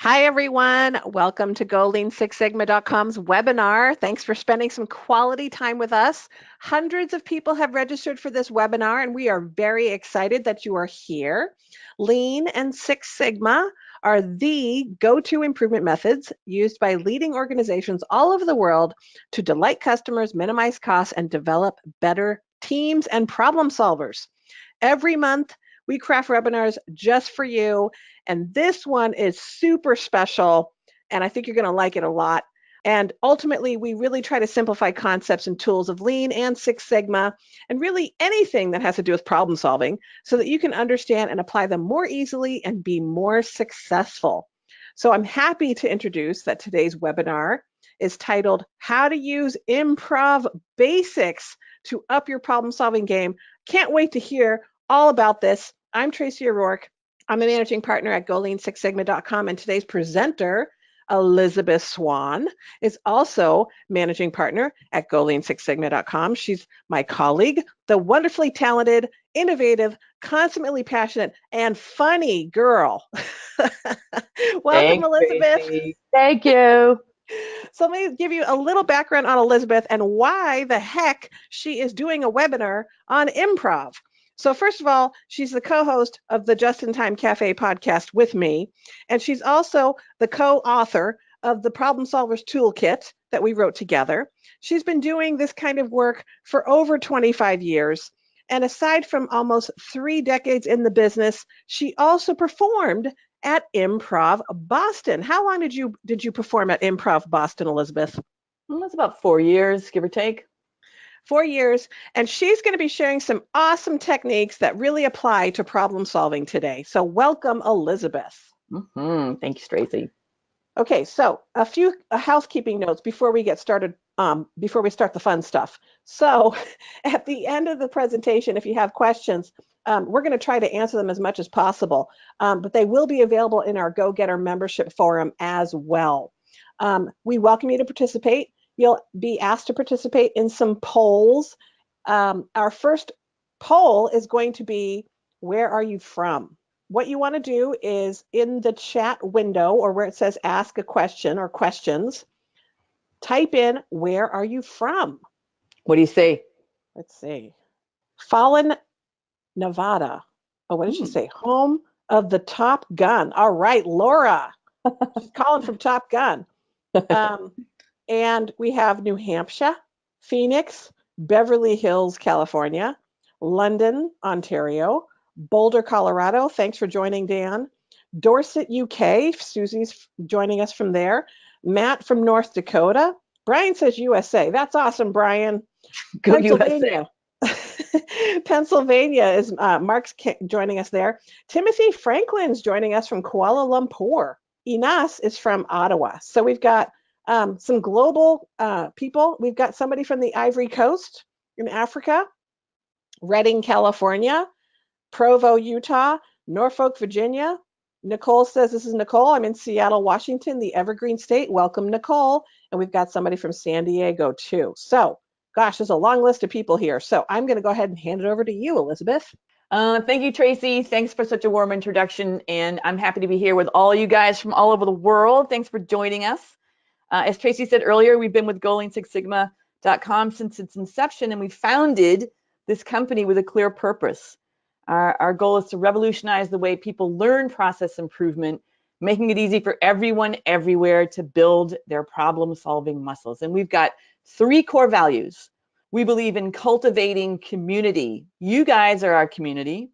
Hi, everyone. Welcome to GoLean6Sigma.com's webinar. Thanks for spending some quality time with us. Hundreds of people have registered for this webinar, and we are very excited that you are here. Lean and Six Sigma are the go-to improvement methods used by leading organizations all over the world to delight customers, minimize costs, and develop better teams and problem solvers. Every month, we craft webinars just for you. And this one is super special. And I think you're going to like it a lot. And ultimately, we really try to simplify concepts and tools of Lean and Six Sigma, and really anything that has to do with problem solving so that you can understand and apply them more easily and be more successful. So I'm happy to introduce that today's webinar is titled How to Use Improv Basics to Up Your Problem Solving Game. Can't wait to hear all about this. I'm Tracy O'Rourke. I'm a managing partner at GoLean6Sigma.com, and today's presenter, Elizabeth Swan, is also managing partner at GoLean6Sigma.com. She's my colleague, the wonderfully talented, innovative, consummately passionate, and funny girl. Welcome, Thanks, Elizabeth. Tracy. Thank you. So let me give you a little background on Elizabeth and why the heck she is doing a webinar on improv. So first of all, she's the co-host of the Just in Time Café podcast with me, and she's also the co-author of the Problem Solvers Toolkit that we wrote together. She's been doing this kind of work for over 25 years. And aside from almost 3 decades in the business, she also performed at ImprovBoston. How long did you perform at ImprovBoston, Elizabeth? Well, that's about 4 years, give or take. 4 years, and she's going to be sharing some awesome techniques that really apply to problem solving today. So welcome, Elizabeth. Thanks, Tracy. Okay, so a few housekeeping notes before we get started, before we start the fun stuff. So at the end of the presentation, if you have questions, we're going to try to answer them as much as possible, but they will be available in our Go-Getter membership forum as well. We welcome you to participate. You'll be asked to participate in some polls. Our first poll is going to be, where are you from? What you want to do is in the chat window or where it says ask a question or questions, type in, where are you from? What do you say? Let's see. Fallon, Nevada. Oh, what did she say? Home of the Top Gun. All right, Laura. She's calling from Top Gun. And we have New Hampshire, Phoenix, Beverly Hills, California, London, Ontario, Boulder, Colorado. Thanks for joining, Dan. Dorset, UK. Susie's joining us from there. Matt from North Dakota. Brian says USA. That's awesome, Brian. Go Pennsylvania. Pennsylvania is Mark's joining us there. Timothy Franklin's joining us from Kuala Lumpur. Inas is from Ottawa. So we've got some global people. We've got somebody from the Ivory Coast in Africa, Redding, California, Provo, Utah, Norfolk, Virginia. Nicole says, this is Nicole. I'm in Seattle, Washington, the Evergreen State. Welcome, Nicole. And we've got somebody from San Diego, too. So, gosh, there's a long list of people here. So I'm going to go ahead and hand it over to you, Elizabeth. Thank you, Tracy. Thanks for such a warm introduction. And I'm happy to be here with all you guys from all over the world. Thanks for joining us. As Tracy said earlier, we've been with GoLean6Sigma.com since its inception, and we founded this company with a clear purpose. Our goal is to revolutionize the way people learn process improvement, making it easy for everyone everywhere to build their problem-solving muscles. And we've got 3 core values. We believe in cultivating community. You guys are our community.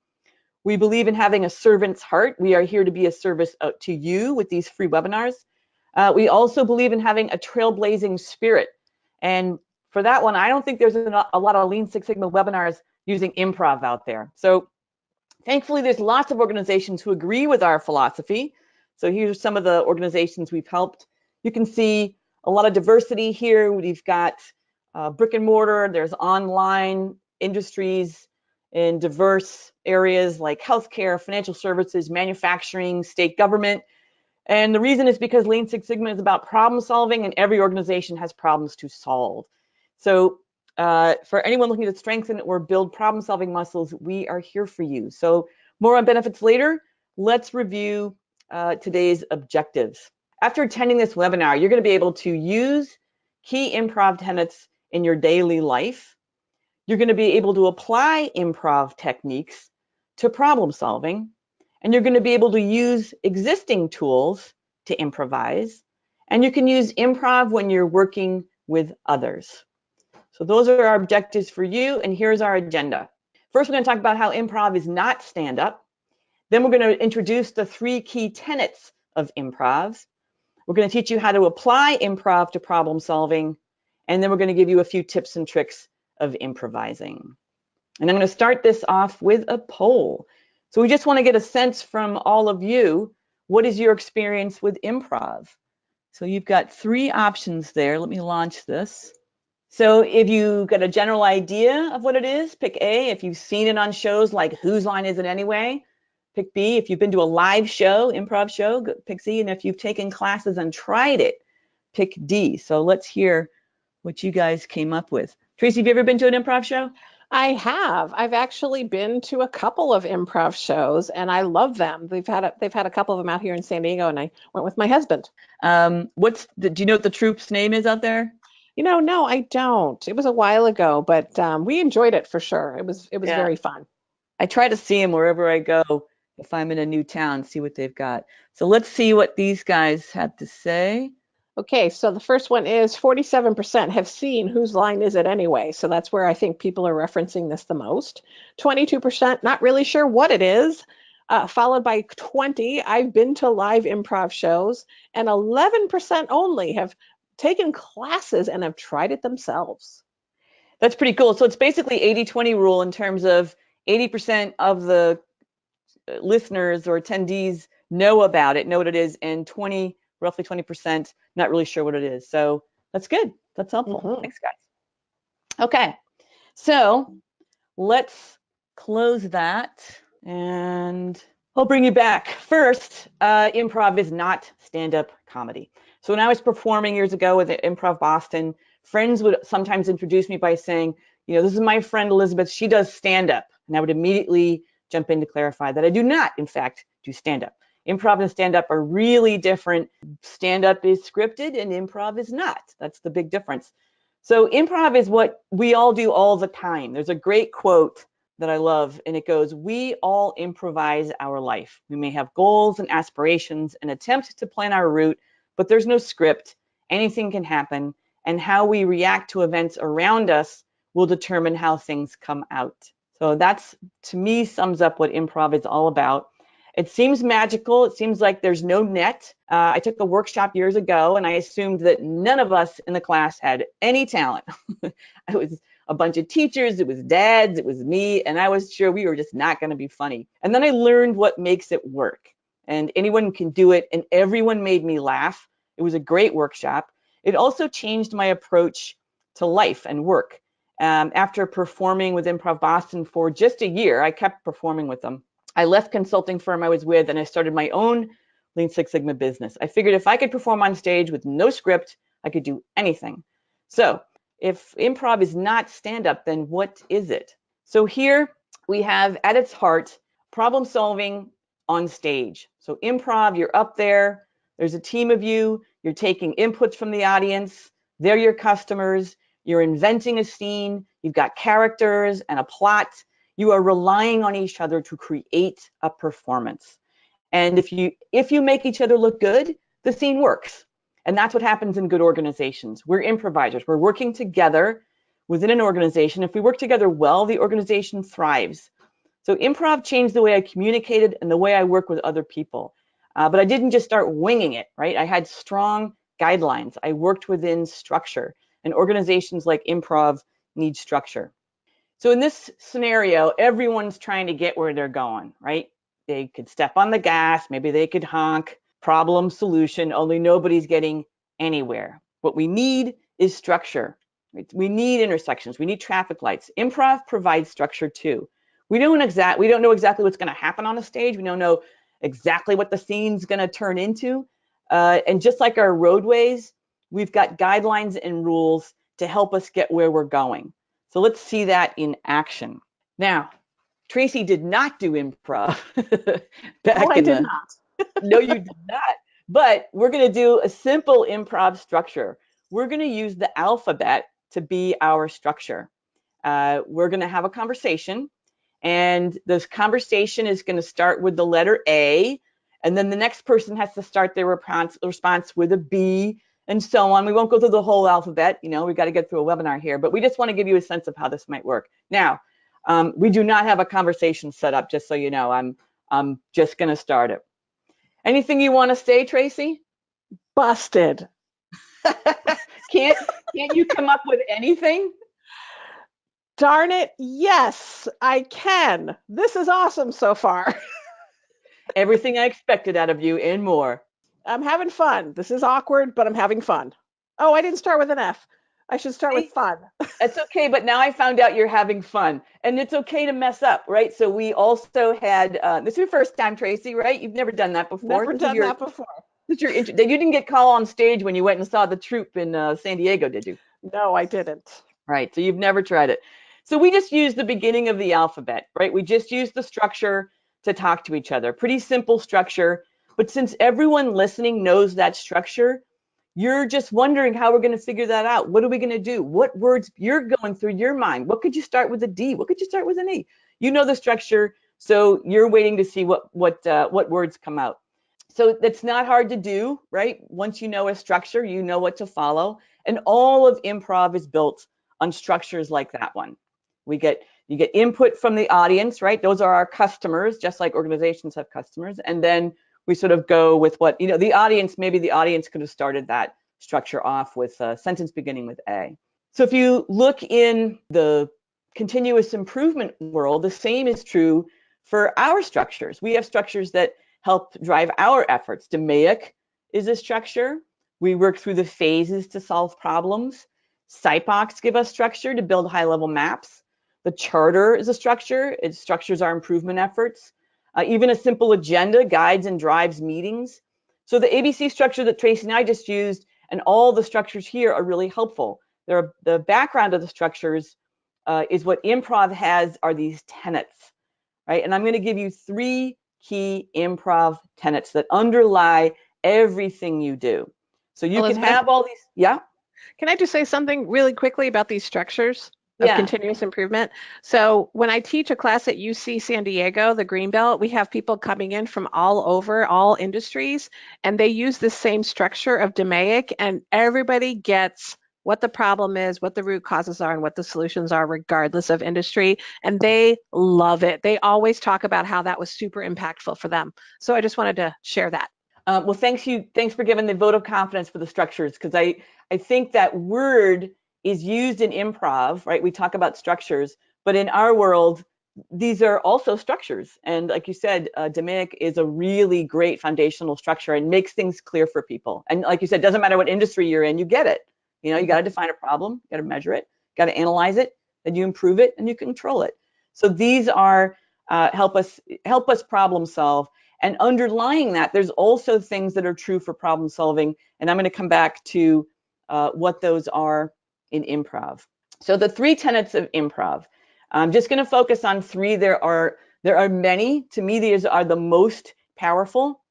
We believe in having a servant's heart. We are here to be a service to you with these free webinars. We also believe in having a trailblazing spirit. And for that one, I don't think there's a lot of Lean Six Sigma webinars using improv out there. So thankfully, there's lots of organizations who agree with our philosophy. So here's some of the organizations we've helped. You can see a lot of diversity here. We've got brick and mortar. There's online industries in diverse areas like healthcare, financial services, manufacturing, state government. And the reason is because Lean Six Sigma is about problem solving, and every organization has problems to solve. So for anyone looking to strengthen or build problem solving muscles, we are here for you. So more on benefits later. Let's review today's objectives. After attending this webinar, you're going to be able to use key improv tenets in your daily life. You're going to be able to apply improv techniques to problem solving, and you're going to be able to use existing tools to improvise, and you can use improv when you're working with others. So those are our objectives for you, and here's our agenda. First, we're going to talk about how improv is not stand-up. Then we're going to introduce the 3 key tenets of improv. We're going to teach you how to apply improv to problem solving, and then we're going to give you a few tips and tricks of improvising. And I'm going to start this off with a poll. So we just want to get a sense from all of you, what is your experience with improv? So you've got 3 options there. Let me launch this. So if you got a general idea of what it is, pick A. If you've seen it on shows like Whose Line Is It Anyway? Pick B. If you've been to a live show, improv show, pick C. And if you've taken classes and tried it, pick D. So let's hear what you guys came up with. Tracy, have you ever been to an improv show? I have. I've actually been to a couple of improv shows, and I love them. They've had a couple of them out here in San Diego, and I went with my husband. Do you know what the troupe's name is out there? No, I don't. It was a while ago, but we enjoyed it for sure. It was very fun. I try to see them wherever I go if I'm in a new town, see what they've got. So let's see what these guys have to say. Okay, so the first one is 47% have seen Whose Line Is It Anyway? So that's where I think people are referencing this the most. 22% not really sure what it is, followed by 20, I've been to live improv shows, and 11% only have taken classes and have tried it themselves. That's pretty cool. So it's basically 80-20 rule in terms of 80% of the listeners or attendees know about it, know what it is, and roughly 20% not really sure what it is. So that's good. That's helpful. Mm-hmm. Thanks, guys. Okay, so let's close that and I'll bring you back. First, improv is not stand-up comedy. So when I was performing years ago with ImprovBoston, friends would sometimes introduce me by saying, this is my friend Elizabeth, she does stand-up. And I would immediately jump in to clarify that I do not, in fact, do stand-up. Improv and stand-up are really different. Stand-up is scripted and improv is not. That's the big difference. So improv is what we all do all the time. There's a great quote that I love, and it goes, "We all improvise our life. We may have goals and aspirations and attempt to plan our route, but there's no script. Anything can happen, and how we react to events around us will determine how things come out." So that's, to me, sums up what improv is all about. It seems magical. It seems like there's no net. I took a workshop years ago, and I assumed that none of us in the class had any talent. I was a bunch of teachers, it was dads, it was me, and I was sure we were just not going to be funny. And then I learned what makes it work. And anyone can do it, and everyone made me laugh. It was a great workshop. It also changed my approach to life and work. After performing with ImprovBoston for just a year, I kept performing with them. I left consulting firm I was with, and I started my own Lean Six Sigma business. I figured if I could perform on stage with no script, I could do anything. So if improv is not stand-up, then what is it? So here we have at its heart problem solving on stage. So improv, you're up there, there's a team of you, you're taking inputs from the audience, they're your customers, you're inventing a scene, you've got characters and a plot, you are relying on each other to create a performance. And if you make each other look good, the scene works. And that's what happens in good organizations. We're improvisers. We're working together within an organization. If we work together well, the organization thrives. So improv changed the way I communicated and the way I work with other people. But I didn't just start winging it, right? I had strong guidelines. I worked within structure. And organizations like improv need structure. So in this scenario, everyone's trying to get where they're going, right? They could step on the gas, maybe they could honk, problem, solution, only nobody's getting anywhere. What we need is structure. Right? We need intersections, we need traffic lights. Improv provides structure too. We don't know exactly what's gonna happen on a stage. We don't know exactly what the scene's gonna turn into. And just like our roadways, we've got guidelines and rules to help us get where we're going. So let's see that in action. Now, Tracy did not do improv I did not. No, you did not. But we're going to do a simple improv structure. We're going to use the alphabet to be our structure. We're going to have a conversation, and this conversation is going to start with the letter A, and then the next person has to start their response with a B, and so on. We won't go through the whole alphabet. You know, we've got to get through a webinar here, but we just want to give you a sense of how this might work. Now, we do not have a conversation set up, just so you know. I'm just going to start it. Anything you want to say, Tracy? Busted. Can't you come up with anything? Darn it, yes, I can. This is awesome so far. Everything I expected out of you and more. I'm having fun. This is awkward, but I'm having fun. Oh, I didn't start with an F. I should start with fun. That's okay, but now I found out you're having fun. And it's okay to mess up, right? So we also had, this is your first time, Tracy, right? You've never done that before. Never done that before. You didn't get called on stage when you went and saw the troupe in San Diego, did you? No, I didn't. Right, so you've never tried it. So we just used the beginning of the alphabet, right? We just used the structure to talk to each other. Pretty simple structure. But since everyone listening knows that structure, you're just wondering how we're going to figure that out. What are we going to do? What words you're going through your mind? What could you start with a D? What could you start with an E? You know the structure, so you're waiting to see what words come out. So that's not hard to do, right? Once you know a structure, you know what to follow. And all of improv is built on structures like that one. You get input from the audience, right? Those are our customers, just like organizations have customers. And then we sort of go with what, the audience, maybe the audience could have started that structure off with a sentence beginning with A. So if you look in the continuous improvement world, the same is true for our structures. We have structures that help drive our efforts. DMAIC is a structure. We work through the phases to solve problems. SIPOCs give us structure to build high-level maps. The charter is a structure. It structures our improvement efforts. Even a simple agenda guides and drives meetings. So the ABC structure that Tracy and I just used and all the structures here are really helpful. The background of the structures is what improv has are these tenets, right? And I'm going to give you 3 key improv tenets that underlie everything you do. So you Elizabeth, can have all these, yeah? Can I just say something really quickly about these structures of continuous improvement? So when I teach a class at UC San Diego, the Greenbelt, we have people coming in from all over, all industries, and they use the same structure of DMAIC, and everybody gets what the problem is, what the root causes are, and what the solutions are, regardless of industry. And they love it. They always talk about how that was super impactful for them. So I just wanted to share that. Well, thanks for giving the vote of confidence for the structures, because I think that word is used in improv, right? We talk about structures, but in our world, these are also structures. And like you said, DMAIC is a really great foundational structure and makes things clear for people. And like you said, doesn't matter what industry you're in, you get it. You got to define a problem, you got to measure it, got to analyze it, then you improve it and you control it. So these are help us problem solve. And underlying that, there's also things that are true for problem solving. And I'm going to come back to what those are in improv. So the 3 tenets of improv. I'm just going to focus on 3. There are many. To me, these are the most powerful.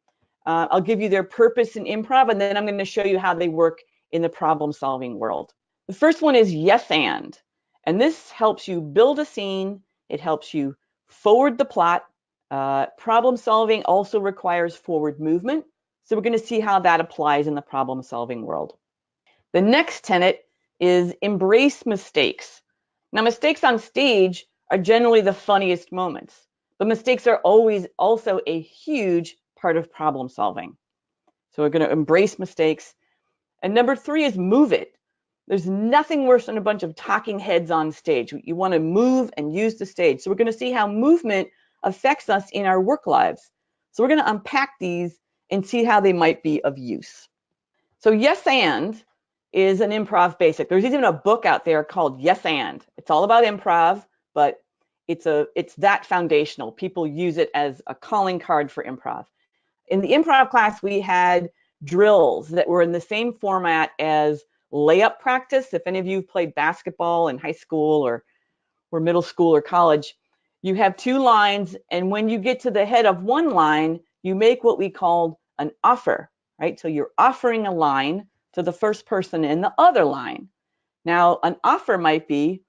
I'll give you their purpose in improv, and then I'm going to show you how they work in the problem solving world. The first one is yes and. And this helps you build a scene. It helps you forward the plot. Problem solving also requires forward movement. So we're going to see how that applies in the problem solving world. The next tenet is embrace mistakes. Now, mistakes on stage are generally the funniest moments, but mistakes are always also a huge part of problem solving. So we're going to embrace mistakes. And number 3 is move it. There's nothing worse than a bunch of talking heads on stage. You want to move and use the stage. So we're going to see how movement affects us in our work lives. So we're going to unpack these and see how they might be of use. So yes and is an improv basic. There's even a book out there called Yes and. It's all about improv, but it's that foundational. People use it as a calling card for improv. In the improv class, we had drills that were in the same format as layup practice. If any of you played basketball in high school or middle school or college, you have 2 lines, and when you get to the head of one line, you make what we call an offer, right? So you're offering a line to the first person in the other line. Now, an offer might be,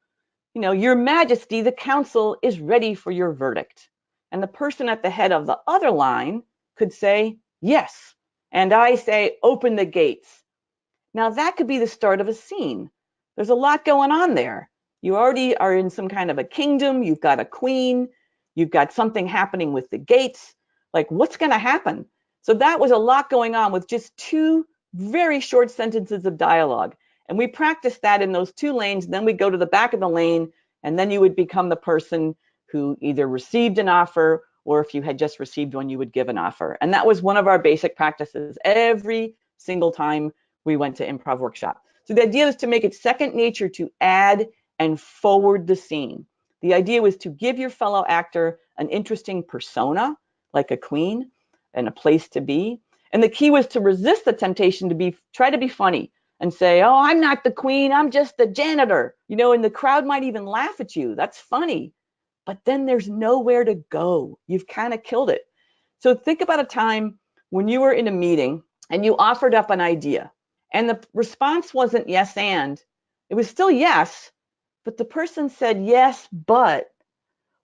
Your Majesty, the council is ready for your verdict. And the person at the head of the other line could say, yes. And I say, open the gates. Now, that could be the start of a scene. There's a lot going on there. You already are in some kind of a kingdom. You've got a queen. You've got something happening with the gates. Like, what's going to happen? So that was a lot going on with just 2 very short sentences of dialogue. And we practiced that in those 2 lanes. Then we go to the back of the lane, and then you would become the person who either received an offer, or if you had just received one, you would give an offer. And that was one of our basic practices every single time we went to improv workshop. So the idea was to make it second nature to add and forward the scene. The idea was to give your fellow actor an interesting persona, like a queen, and a place to be. And the key was to resist the temptation to try to be funny and say, oh, I'm not the queen, I'm just the janitor. And the crowd might even laugh at you. That's funny. But then there's nowhere to go. You've kind of killed it. So think about a time when you were in a meeting and you offered up an idea. And the response wasn't yes and. It was still yes, but the person said yes, but.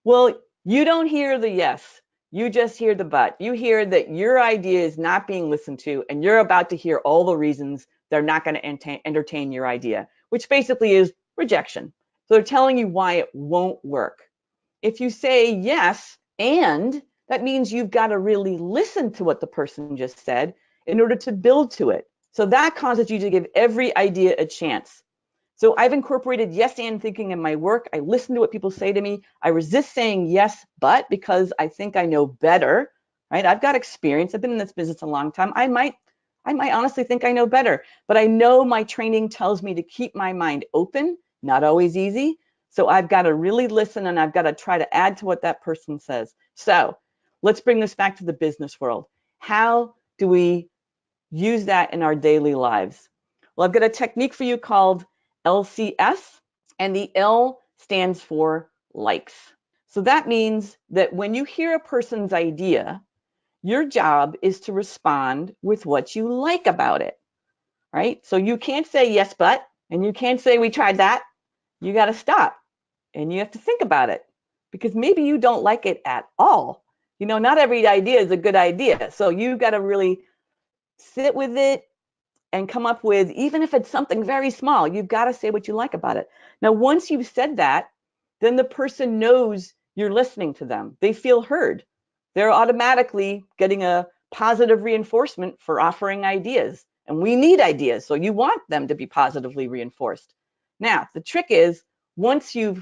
Well, you don't hear the yes. You just hear the but. You hear that your idea is not being listened to, and you're about to hear all the reasons they're not going to entertain your idea, which basically is rejection. So they're telling you why it won't work. If you say yes, and that means you've got to really listen to what the person just said in order to build to it. So that causes you to give every idea a chance. So I've incorporated yes and thinking in my work. I listen to what people say to me. I resist saying yes, but, because I think I know better, right? I've got experience. I've been in this business a long time. I might honestly think I know better, but I know my training tells me to keep my mind open, not always easy. So I've got to really listen, and I've got to try to add to what that person says. So let's bring this back to the business world. How do we use that in our daily lives? Well, I've got a technique for you called LCS, and the L stands for likes. So that means that when you hear a person's idea, your job is to respond with what you like about it, right? So you can't say yes, but, and you can't say we tried that. You got to stop, and you have to think about it, because maybe you don't like it at all. Not every idea is a good idea. So you've got to really sit with it and come up with, even if it's something very small, you've got to say what you like about it. Now, once you've said that, then the person knows you're listening to them. They feel heard. They're automatically getting a positive reinforcement for offering ideas. And we need ideas, so you want them to be positively reinforced. Now, the trick is, once you've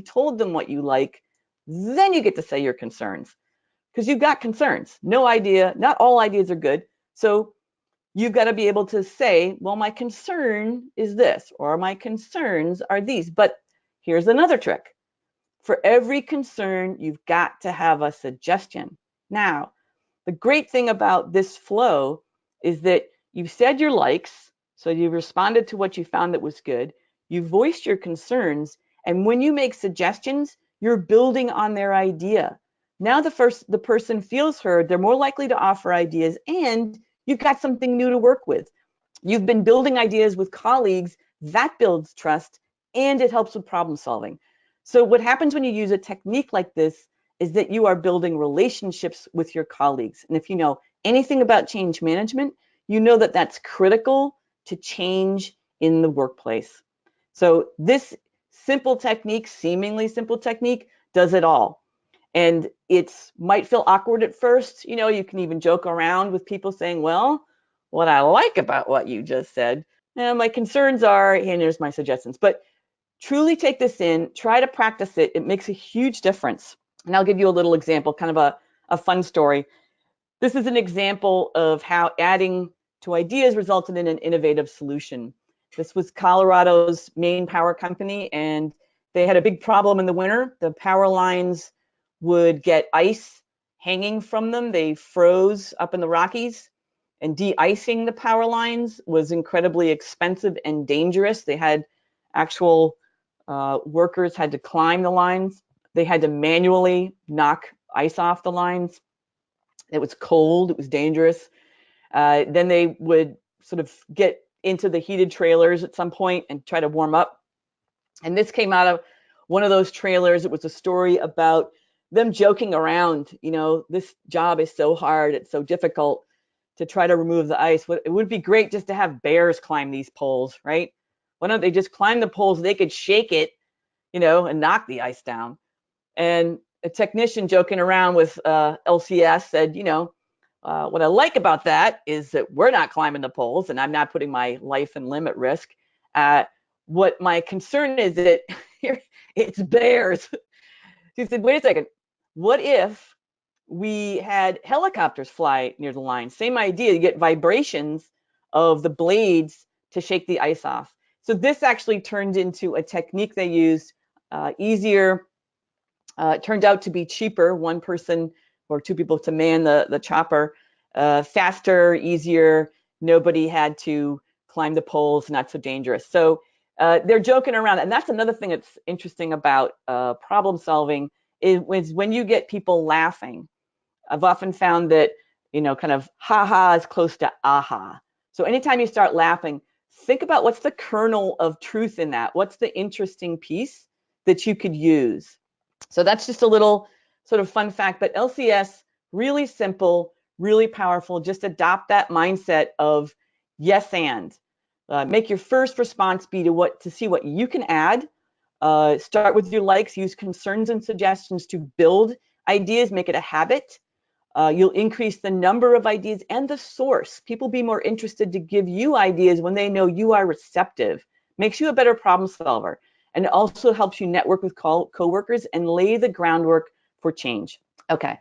told them what you like, then you get to say your concerns, because you've got concerns. Not all ideas are good. So you've got to be able to say, well, my concern is this, or my concerns are these. But here's another trick. For every concern, you've got to have a suggestion. Now, the great thing about this flow is that you've said your likes, so you've responded to what you found that was good. You voiced your concerns, and when you make suggestions, you're building on their idea. Now the person feels heard, they're more likely to offer ideas, and you've got something new to work with. You've been building ideas with colleagues, that builds trust, and it helps with problem solving. So what happens when you use a technique like this is that you are building relationships with your colleagues. And if you know anything about change management, you know that that's critical to change in the workplace. So this seemingly simple technique, does it all. And it might feel awkward at first. You can even joke around with people saying, well, what I like about what you just said, my concerns are, and here's my suggestions. But truly take this in, try to practice it. It makes a huge difference. And I'll give you a little example, kind of a fun story. This is an example of how adding to ideas resulted in an innovative solution. This was Colorado's main power company, and they had a big problem in the winter. The power lines would get ice hanging from them. They froze up in the Rockies, and de-icing the power lines was incredibly expensive and dangerous. They had actual workers had to climb the lines. They had to manually knock ice off the lines. It was cold, it was dangerous. Then they would sort of get into the heated trailers at some point and try to warm up. And this came out of one of those trailers. It was a story about them joking around, this job is so hard, it's so difficult to try to remove the ice. It would be great just to have bears climb these poles, right? Why don't they just climb the poles? They could shake it, and knock the ice down. And a technician joking around with LCS said, what I like about that is that we're not climbing the poles and I'm not putting my life and limb at risk. What my concern is that it's bears. He said, wait a second, what if we had helicopters fly near the line? Same idea, you get vibrations of the blades to shake the ice off. So this actually turned into a technique they used, easier. It turned out to be cheaper, one person or two people to man the chopper, faster, easier, nobody had to climb the poles, not so dangerous. So they're joking around. And that's another thing that's interesting about problem solving is when you get people laughing. I've often found that, kind of ha-ha is close to aha. So anytime you start laughing, think about what's the kernel of truth in that. What's the interesting piece that you could use? So that's just a little sort of fun fact, but LCS, really simple, really powerful. Just adopt that mindset of yes and. Make your first response be to see what you can add. Start with your likes, use concerns and suggestions to build ideas, make it a habit. You'll increase the number of ideas and the source. People be more interested to give you ideas when they know you are receptive. Makes you a better problem solver. And it also helps you network with coworkers and lay the groundwork for change. Okay,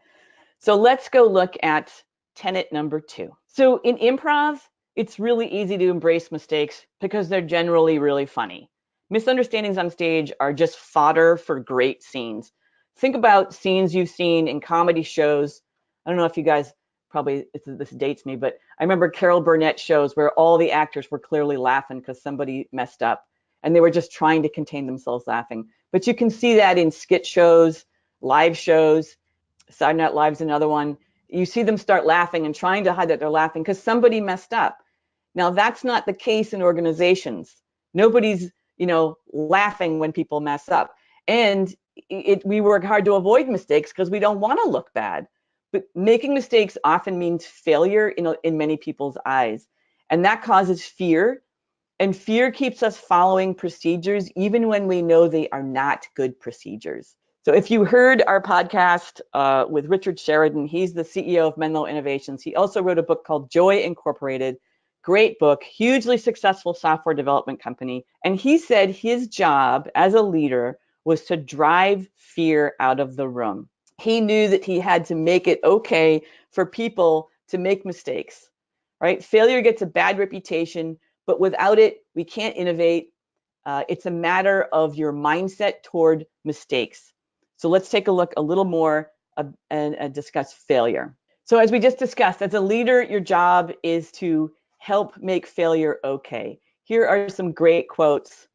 so let's go look at tenet number 2. So in improv, it's really easy to embrace mistakes because they're generally really funny. Misunderstandings on stage are just fodder for great scenes. Think about scenes you've seen in comedy shows. I don't know if you guys, probably this dates me, but I remember Carol Burnett shows where all the actors were clearly laughing because somebody messed up. And they were just trying to contain themselves laughing. But you can see that in skit shows, live shows. Saturday Night Live's another one. You see them start laughing and trying to hide that they're laughing because somebody messed up. Now, that's not the case in organizations. Nobody's, laughing when people mess up. And we work hard to avoid mistakes because we don't want to look bad. But making mistakes often means failure in many people's eyes. And that causes fear. And fear keeps us following procedures even when we know they are not good procedures. So if you heard our podcast with Richard Sheridan, he's the CEO of Menlo Innovations. He also wrote a book called Joy Incorporated. Great book, hugely successful software development company. And he said his job as a leader was to drive fear out of the room. He knew that he had to make it okay for people to make mistakes, right? Failure gets a bad reputation, but without it, we can't innovate. It's a matter of your mindset toward mistakes. So let's take a look a little more and discuss failure. So as we just discussed, as a leader, your job is to help make failure okay. Here are some great quotes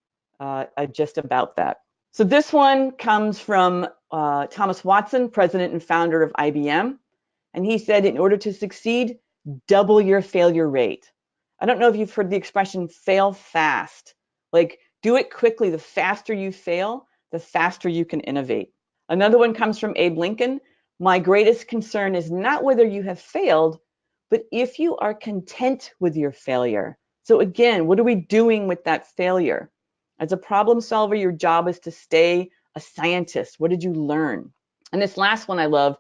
just about that. So this one comes from Thomas Watson, president and founder of IBM. And he said, in order to succeed, double your failure rate. I don't know if you've heard the expression fail fast. Like, do it quickly. The faster you fail, the faster you can innovate. Another one comes from Abe Lincoln. My greatest concern is not whether you have failed, but if you are content with your failure. So again, what are we doing with that failure? As a problem solver, your job is to stay a scientist. What did you learn? And this last one I love.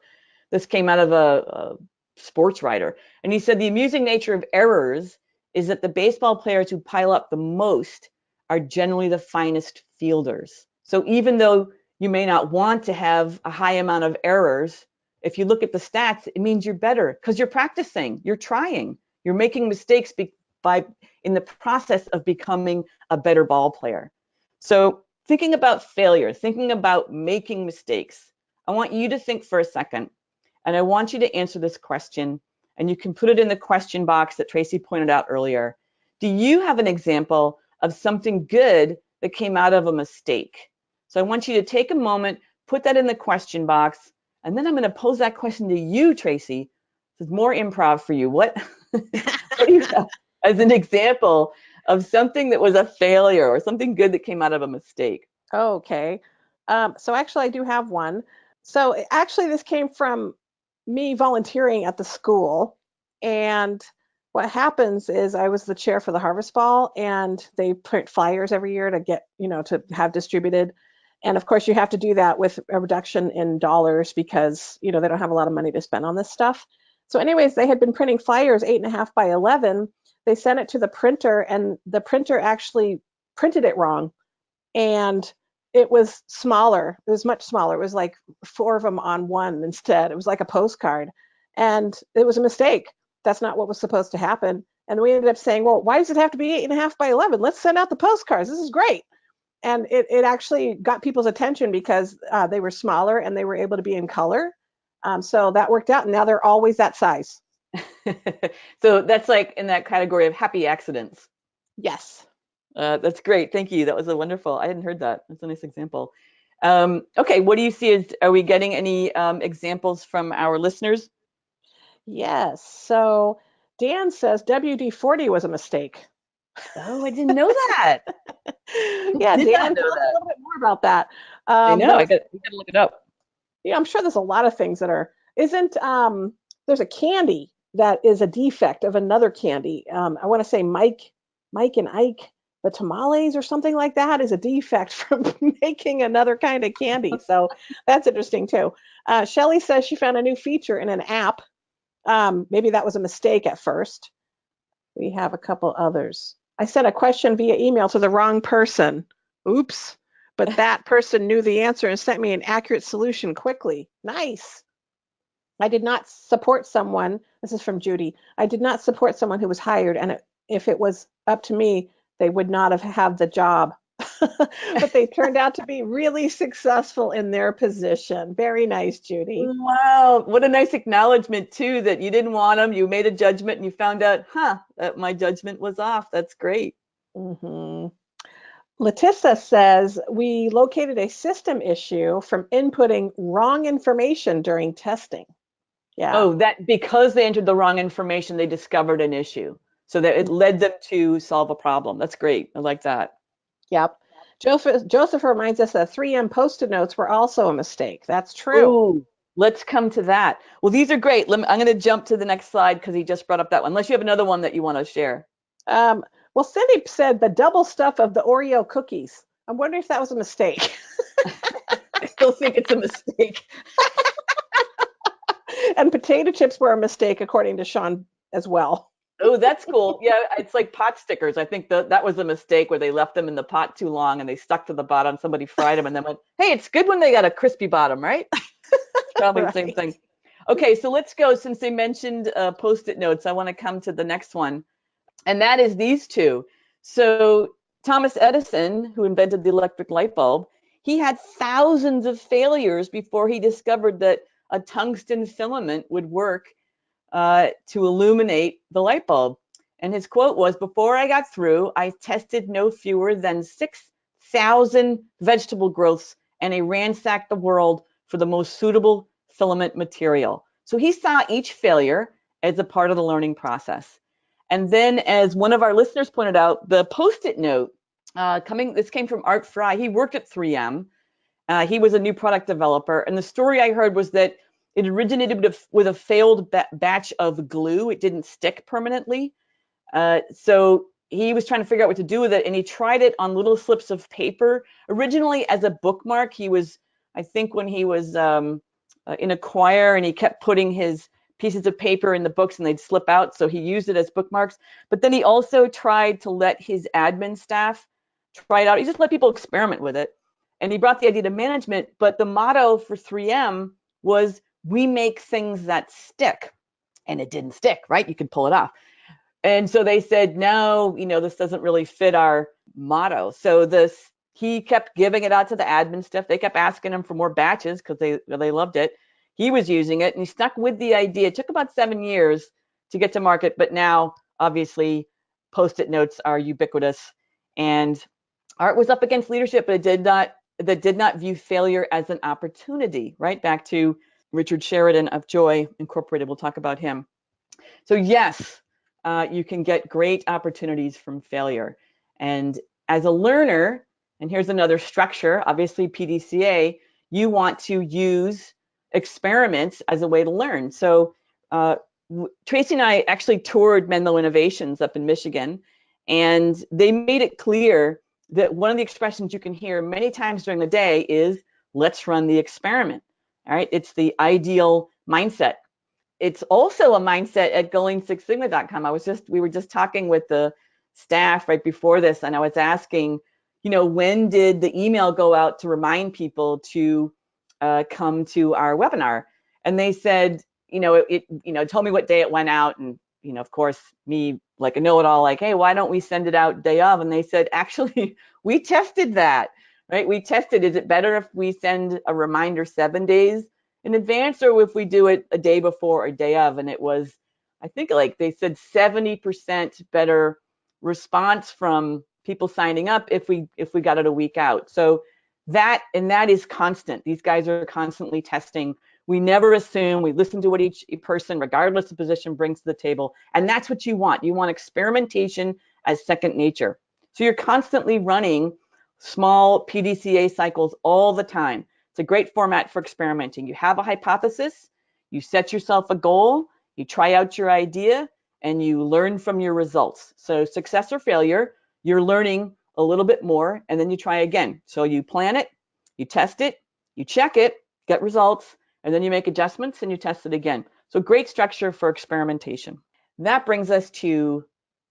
This came out of a sports writer. And he said, the amusing nature of errors is that the baseball players who pile up the most are generally the finest fielders. So even though you may not want to have a high amount of errors, if you look at the stats, it means you're better because you're practicing, you're trying, you're making mistakes in the process of becoming a better ball player. So thinking about failure, thinking about making mistakes, I want you to think for a second, and I want you to answer this question, and you can put it in the question box that Tracy pointed out earlier. Do you have an example of something good that came out of a mistake? So I want you to take a moment, put that in the question box, and then I'm going to pose that question to you, Tracy. This is more improv for you. What what do you have as an example of something that was a failure or something good that came out of a mistake? Okay. So actually, I do have one. So actually, this came from me volunteering at the school. And what happens is I was the chair for the Harvest Ball, and they print flyers every year to get, to have distributed. And of course, you have to do that with a reduction in dollars because, they don't have a lot of money to spend on this stuff. So, anyways, they had been printing flyers 8.5 by 11. They sent it to the printer, and the printer actually printed it wrong. And it was smaller. It was much smaller. It was like 4 of them on one instead. It was like a postcard. And it was a mistake. That's not what was supposed to happen. And we ended up saying, well, why does it have to be 8.5 by 11? Let's send out the postcards. This is great. And it actually got people's attention because they were smaller and they were able to be in color. So that worked out. And now they're always that size. So that's like in that category of happy accidents. Yes. That's great. Thank you. That was a wonderful. I hadn't heard that. That's a nice example. Okay, what do you see as, are we getting any examples from our listeners? Yes. So Dan says WD-40 was a mistake. Oh, I didn't know that. Yeah, Did not Dan, know tell us a that. little bit more about that. I know. We got to look it up. Yeah, I'm sure there's a lot of things that are, isn't, there's a candy that is a defect of another candy. I want to say Mike and Ike, the tamales or something like that is a defect from making another kind of candy. So that's interesting too. Shelly says she found a new feature in an app. Maybe that was a mistake at first. We have a couple others. I sent a question via email to the wrong person. Oops. But that person knew the answer and sent me an accurate solution quickly. Nice. I did not support someone. This is from Judy. I did not support someone who was hired, and if it was up to me, they would not have had the job. But they turned out to be really successful in their position. Very nice, Judy. Wow, what a nice acknowledgement too, that you didn't want them, you made a judgment and you found out, that my judgment was off. That's great. Mm-hmm. Letissa says we located a system issue from inputting wrong information during testing. Yeah. Oh, that because they entered the wrong information, they discovered an issue. So that it led them to solve a problem. That's great. I like that. Yep. Joseph reminds us that 3M Post-it notes were also a mistake. That's true. Oh, let's come to that. Well, these are great. I'm going to jump to the next slide because he just brought up that one. Unless you have another one that you want to share. Well, Cindy said the double stuff of the Oreo cookies. I'm wondering if that was a mistake. I still think it's a mistake. And potato chips were a mistake, according to Sean as well. Oh, that's cool. Yeah, it's like pot stickers. I think that was a mistake where they left them in the pot too long and they stuck to the bottom. Somebody fried them and then went, hey, it's good when they got a crispy bottom, right? Probably Right. the same thing. Okay, so let's go. Since they mentioned Post-it notes, I want to come to the next one. And that is these two. So Thomas Edison, who invented the electric light bulb, he had thousands of failures before he discovered that a tungsten filament would work to illuminate the light bulb. And his quote was, before I got through, I tested no fewer than 6,000 vegetable growths and I ransacked the world for the most suitable filament material. So he saw each failure as a part of the learning process. And then, as one of our listeners pointed out, the Post-it note, this came from Art Fry. He worked at 3M. He was a new product developer. And the story I heard was that it originated with a failed batch of glue. It didn't stick permanently. So he was trying to figure out what to do with it. And he tried it on little slips of paper, originally as a bookmark. He was, I think when he was in a choir and he kept putting his pieces of paper in the books and they'd slip out. So he used it as bookmarks. But then he also tried to let his admin staff try it out. He just let people experiment with it. And he brought the idea to management. But the motto for 3M was, we make things that stick. And it didn't stick, right? You could pull it off. And so they said, no, this doesn't really fit our motto. So he kept giving it out to the admin staff. They kept asking him for more batches because they loved it. He was using it and he stuck with the idea. It took about 7 years to get to market, but now obviously Post-it notes are ubiquitous. And Art was up against leadership, but it did not view failure as an opportunity, right? Back to Richard Sheridan of Joy Incorporated. We'll talk about him. So yes, you can get great opportunities from failure. And as a learner, and here's another structure, obviously PDCA, you want to use experiments as a way to learn. So Tracy and I actually toured Menlo Innovations up in Michigan, and they made it clear that one of the expressions you can hear many times during the day is, let's run the experiment. All right, it's the ideal mindset. It's also a mindset at golean6sigma.com. We were just talking with the staff right before this, and I was asking, when did the email go out to remind people to come to our webinar? And they said, it told me what day it went out, and of course, me like a know-it-all, like, hey, why don't we send it out day of? And they said, actually, we tested that, right? We tested, is it better if we send a reminder 7 days in advance, or if we do it a day before or day of? And it was, I think, like they said, 70% better response from people signing up if we got it a week out. So that is constant. These guys are constantly testing. We never assume. We listen to what each person, regardless of position, brings to the table. And that's what you want. You want experimentation as second nature. So you're constantly running small PDCA cycles all the time. It's a great format for experimenting. You have a hypothesis, you set yourself a goal, you try out your idea, and you learn from your results. So success or failure, you're learning a little bit more, and then you try again. So you plan it, you test it, you check it, get results, and then you make adjustments and you test it again. So great structure for experimentation. That brings us to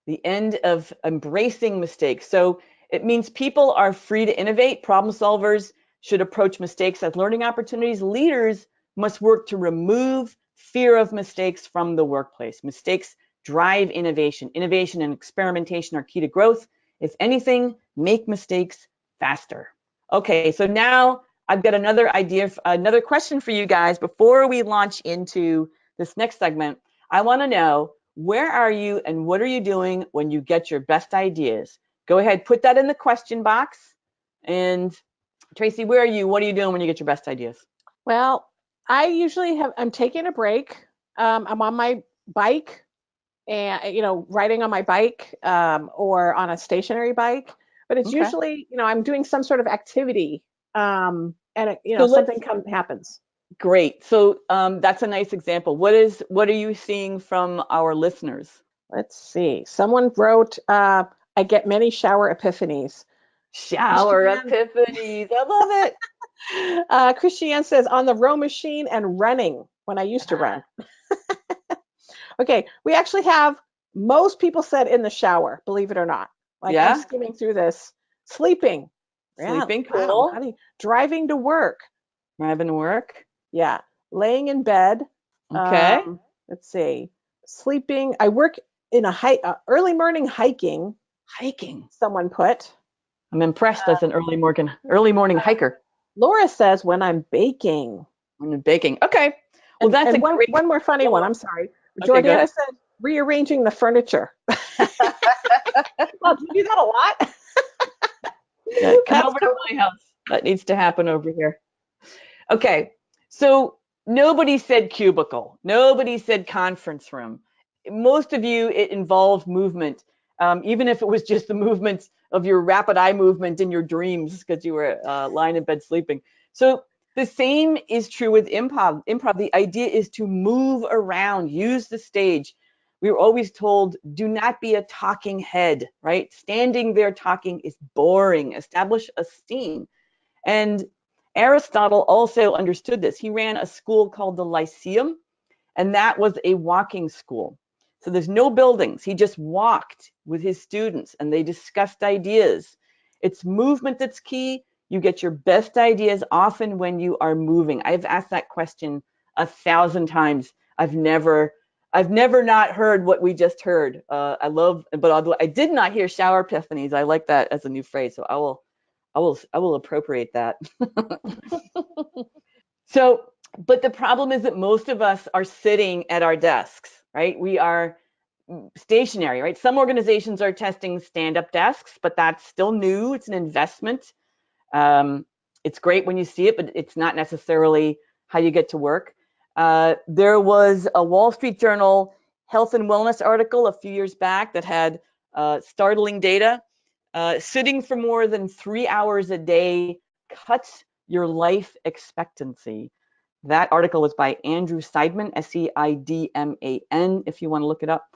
the end of embracing mistakes. So it means people are free to innovate. Problem solvers should approach mistakes as learning opportunities. Leaders must work to remove fear of mistakes from the workplace. Mistakes drive innovation. Innovation and experimentation are key to growth. If anything, make mistakes faster. Okay, so now I've got another idea, another question for you guys. Before we launch into this next segment, I want to know, where are you and what are you doing when you get your best ideas? Go ahead, put that in the question box. And Tracy, where are you? What are you doing when you get your best ideas? Well, I usually I'm taking a break. I'm on my bike and, riding on my bike or on a stationary bike. But it's usually, I'm doing some sort of activity and, So something happens. Great. So that's a nice example. What are you seeing from our listeners? Let's see. Someone wrote, I get many shower epiphanies. Shower epiphanies. I love it. Christiane says, on the row machine and running when I used to run. Okay, we actually have, most people said in the shower, believe it or not. Like, yeah. I'm skimming through this. Sleeping. Sleeping, yeah, cool. Wow, driving to work. Driving to work. Yeah. Laying in bed. Okay. Let's see. Sleeping. I work in early morning hiking. Hiking. Someone put. I'm impressed as an early morning hiker. Laura says when I'm baking. When I'm baking. Okay. Well, that's one more funny one. I'm sorry. Okay, Jordana said rearranging the furniture. Well, do you do that a lot? Yeah, come over to my house. That needs to happen over here. Okay. So nobody said cubicle. Nobody said conference room. Most of you, it involved movement, even if it was just the movement of your rapid eye movement in your dreams because you were lying in bed sleeping. So the same is true with improv. Improv, the idea is to move around, use the stage. We were always told, do not be a talking head, right? Standing there talking is boring. Establish a scene. And Aristotle also understood this. He ran a school called the Lyceum, and that was a walking school. So there's no buildings. He just walked with his students and they discussed ideas. It's movement that's key. You get your best ideas often when you are moving. I've asked that question 1,000 times. I've never not heard what we just heard. But although I did not hear shower epiphanies, I like that as a new phrase. So I will appropriate that. So, but the problem is that most of us are sitting at our desks, right? We are stationary, right? Some organizations are testing stand-up desks, but that's still new. It's an investment. It's great when you see it, but it's not necessarily how you get to work. There was a Wall Street Journal health and wellness article a few years back that had startling data. Sitting for more than 3 hours a day cuts your life expectancy. That article was by Andrew Seidman, S-E-I-D-M-A-N, if you want to look it up.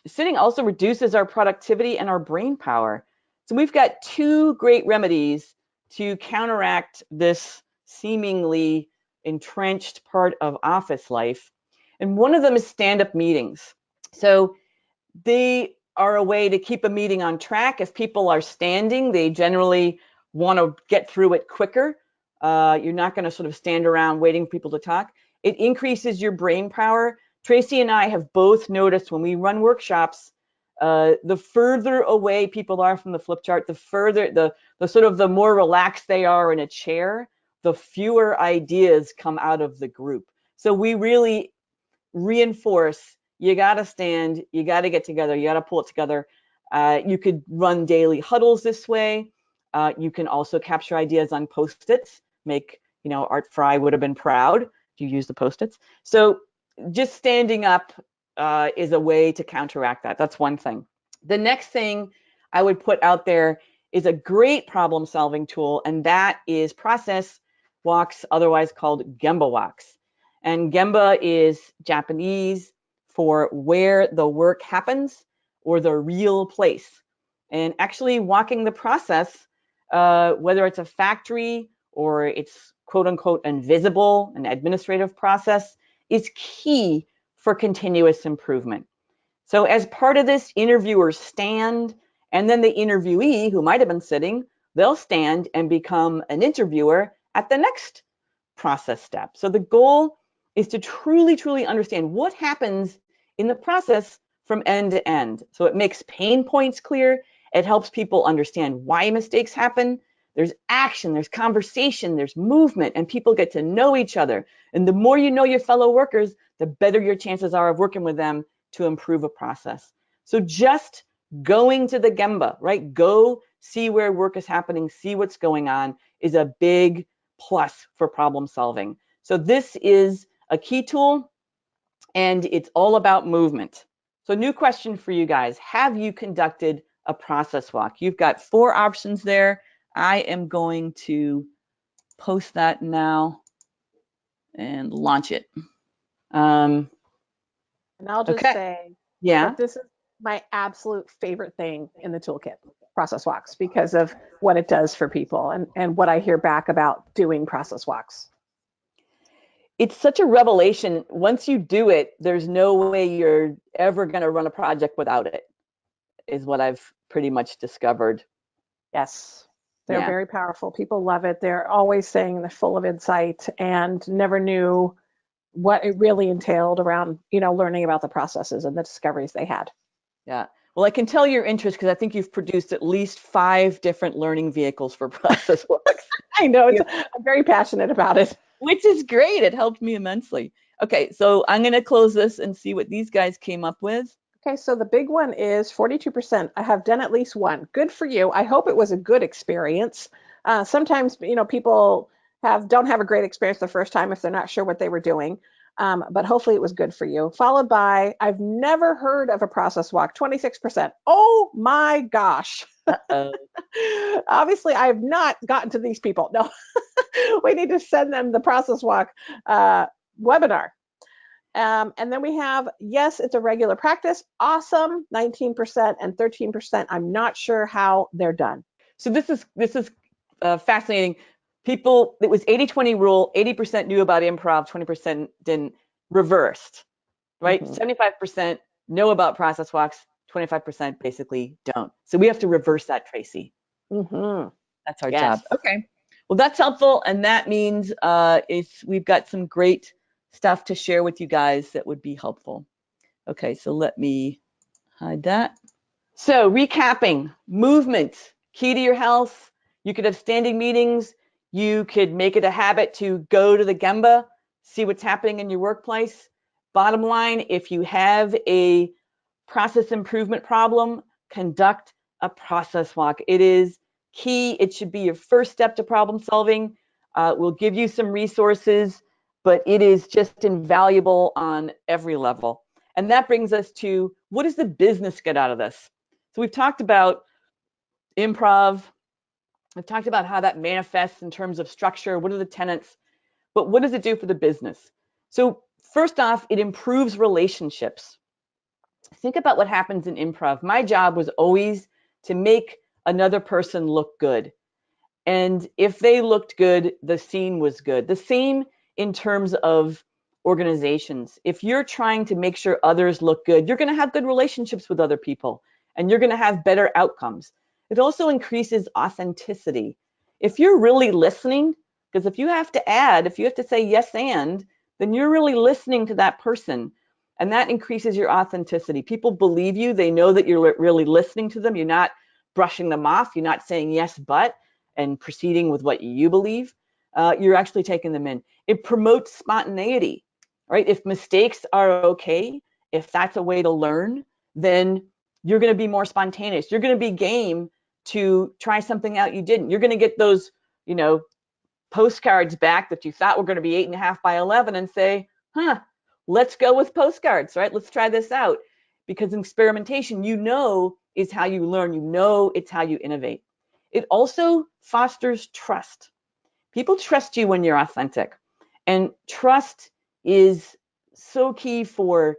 Sitting also reduces our productivity and our brain power. So we've got two great remedies to counteract this seemingly entrenched part of office life. And one of them is stand-up meetings. So they are a way to keep a meeting on track. If people are standing, they generally want to get through it quicker. You're not going to sort of stand around waiting for people to talk. It increases your brain power. Tracy and I have both noticed when we run workshops, the further away people are from the flip chart, the further, the sort of the more relaxed they are in a chair, the fewer ideas come out of the group. So we really reinforce, you got to stand, you got to get together, you got to pull it together. You could run daily huddles this way. You can also capture ideas on Post-its. Art Fry would have been proud if you use the Post-its. So just standing up is a way to counteract that. That's one thing. The next thing I would put out there is a great problem solving tool, and that is process walks, otherwise called Gemba walks. And Gemba is Japanese for where the work happens or the real place. And actually walking the process, whether it's a factory or it's quote unquote invisible, an administrative process, is key for continuous improvement. So as part of this, interviewers stand, and then the interviewee, who might have been sitting, they'll stand and become an interviewer at the next process step. So the goal is to truly, truly understand what happens in the process from end to end. So it makes pain points clear. It helps people understand why mistakes happen. There's action, there's conversation, there's movement, and people get to know each other. And the more you know your fellow workers, the better your chances are of working with them to improve a process. So just going to the Gemba, right? Go see where work is happening, see what's going on, is a big plus for problem solving. So this is a key tool, and it's all about movement. So new question for you guys. Have you conducted a process walk? You've got 4 options there. I am going to post that now and launch it. And I'll just Okay. say Yeah. that this is my absolute favorite thing in the toolkit, process walks, because of what it does for people and what I hear back about doing process walks. It's such a revelation. Once you do it, there's no way you're ever going to run a project without it, is what I've pretty much discovered. Yes, they're Yeah. very powerful. People love it. They're always saying they're full of insight and never knew what it really entailed around, learning about the processes and the discoveries they had. Yeah. Well, I can tell your interest because I think you've produced at least 5 different learning vehicles for process walks. I know, I'm very passionate about it. Which is great. It helped me immensely. Okay, so I'm going to close this and see what these guys came up with. Okay, so the big one is 42%. I have done at least one. Good for you. I hope it was a good experience. Sometimes, people don't have a great experience the first time if they're not sure what they were doing. But hopefully it was good for you. Followed by, I've never heard of a process walk, 26%. Oh my gosh. Obviously, I have not gotten to these people. No, we need to send them the process walk webinar. And then we have, yes, it's a regular practice. Awesome, 19% and 13%. I'm not sure how they're done. So this is fascinating. People, it was 80-20 rule, 80% knew about improv, 20% didn't, reversed, right? 75% know about process walks, 25% basically don't. So we have to reverse that, Tracy. That's our job. Okay. Well, that's helpful. And that means we've got some great stuff to share with you guys that would be helpful. Okay, so let me hide that. So recapping, movement, key to your health. You could have standing meetings. You could make it a habit to go to the Gemba, see what's happening in your workplace. Bottom line, if you have a process improvement problem, conduct a process walk. It is key. It should be your first step to problem solving. We'll give you some resources but it is just invaluable on every level. And that brings us to, what does the business get out of this? So we've talked about improv. We've talked about how that manifests in terms of structure. What are the tenets? But what does it do for the business? So first off, it improves relationships. Think about what happens in improv. My job was always to make another person look good. And if they looked good, the scene was good. The same in terms of organizations. If you're trying to make sure others look good, you're going to have good relationships with other people, and you're going to have better outcomes. It also increases authenticity. If you're really listening, because if you have to add, if you have to say yes and, then you're really listening to that person, and that increases your authenticity. People believe you. They know that you're really listening to them. You're not brushing them off. You're not saying yes, but, and proceeding with what you believe. You're actually taking them in. It promotes spontaneity, right? If mistakes are okay, if that's a way to learn, then you're going to be more spontaneous. You're going to be game to try something out you didn't. You're going to get those, postcards back that you thought were going to be 8.5 by 11 and say, let's go with postcards, right? Let's try this out. Because experimentation, is how you learn. It's how you innovate. It also fosters trust. People trust you when you're authentic. And trust is so key for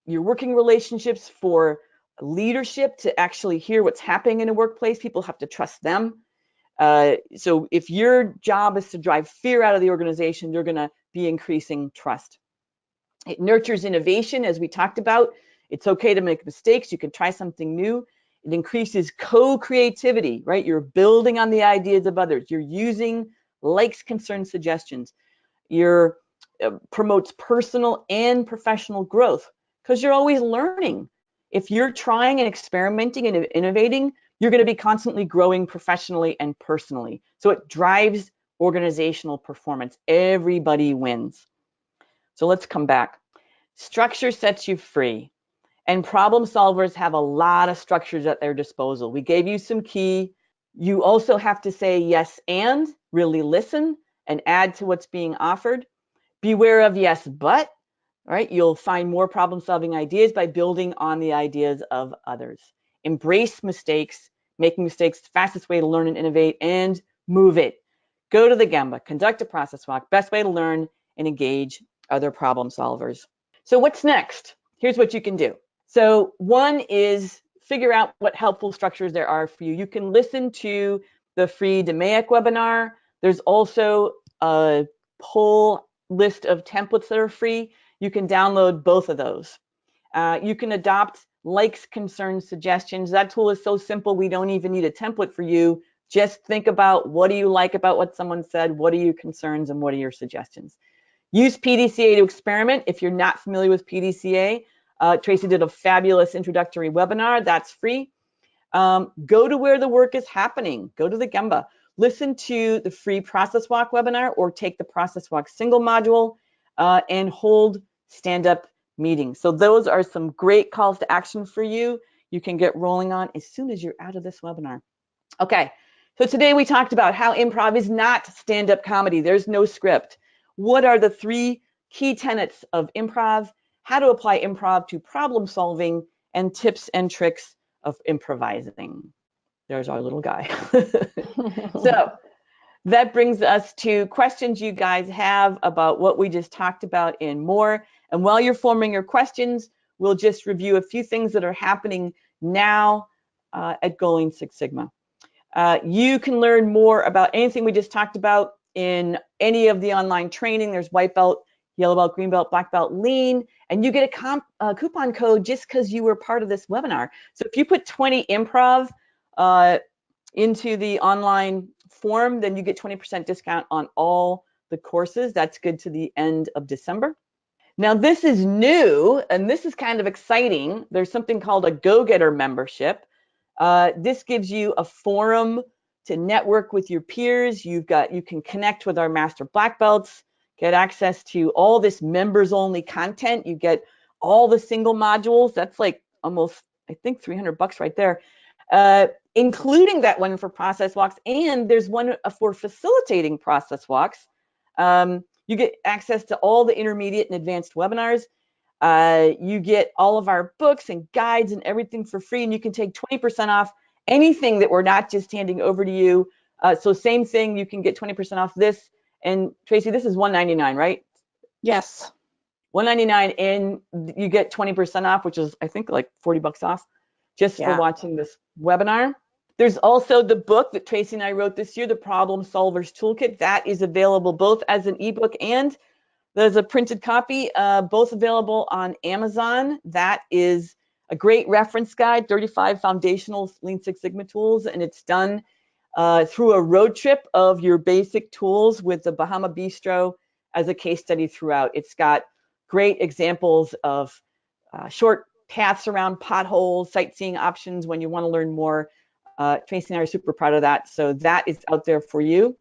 your working relationships, for leadership to actually hear what's happening in a workplace. People have to trust them. So if your job is to drive fear out of the organization, you're going to be increasing trust. It nurtures innovation, as we talked about. It's okay to make mistakes. You can try something new. It increases co-creativity, right? You're building on the ideas of others. You're using likes, concerns, suggestions. You're promotes personal and professional growth because you're always learning. If you're trying and experimenting and innovating, you're going to be constantly growing professionally and personally. So it drives organizational performance. Everybody wins. So let's come back. Structure sets you free. And problem solvers have a lot of structures at their disposal. We gave you some key. You also have to say yes and, really listen and add to what's being offered. Beware of yes but, right? You'll find more problem solving ideas by building on the ideas of others. Embrace mistakes. Making mistakes the fastest way to learn and innovate, and move it. Go to the Gemba, conduct a process walk, best way to learn and engage other problem solvers. So what's next? Here's what you can do. So one is figure out what helpful structures there are for you. You can listen to the free DMAIC webinar. There's also a pull list of templates that are free. You can download both of those. You can adopt likes, concerns, suggestions. That tool is so simple, we don't even need a template for you. Just think about, what do you like about what someone said? What are your concerns and what are your suggestions? Use PDCA to experiment. If you're not familiar with PDCA, Tracy did a fabulous introductory webinar. That's free. Go to where the work is happening. Go to the Gemba. Listen to the free Process Walk webinar or take the Process Walk single module and hold stand-up meetings. So those are some great calls to action for you. You can get rolling on as soon as you're out of this webinar. Okay, so today we talked about how improv is not stand-up comedy. There's no script. What are the 3 key tenets of improv? How to apply improv to problem solving, and tips and tricks of improvising. There's our little guy. So that brings us to questions you guys have about what we just talked about and more. And while you're forming your questions, we'll just review a few things that are happening now at Goaling Six Sigma. You can learn more about anything we just talked about in any of the online training. There's white belt, yellow belt, green belt, black belt, lean, and you get a coupon code just because you were part of this webinar. So if you put 20 improv into the online form, then you get 20% discount on all the courses. That's good to the end of December. Now this is new, and this is kind of exciting. There's something called a go-getter membership. This gives you a forum to network with your peers. You can connect with our master black belts, get access to all this members only content. You get all the single modules. That's like almost, I think, $300 right there, including that one for process walks. And there's one for facilitating process walks. You get access to all the intermediate and advanced webinars. You get all of our books and guides and everything for free, and you can take 20% off anything that we're not just handing over to you. So same thing, you can get 20% off this. And Tracy, this is $199, right? Yes. $199, and you get 20% off, which is I think like 40 bucks off just for watching this webinar. There's also the book that Tracy and I wrote this year, the Problem Solvers Toolkit. That is available both as an ebook and there's a printed copy, both available on Amazon. That is a great reference guide, 35 foundational Lean Six Sigma tools, and it's done through a road trip of your basic tools with the Bahama Bistro as a case study throughout. It's got great examples of short paths around potholes, sightseeing options when you want to learn more. Tracy and I are super proud of that. So that is out there for you.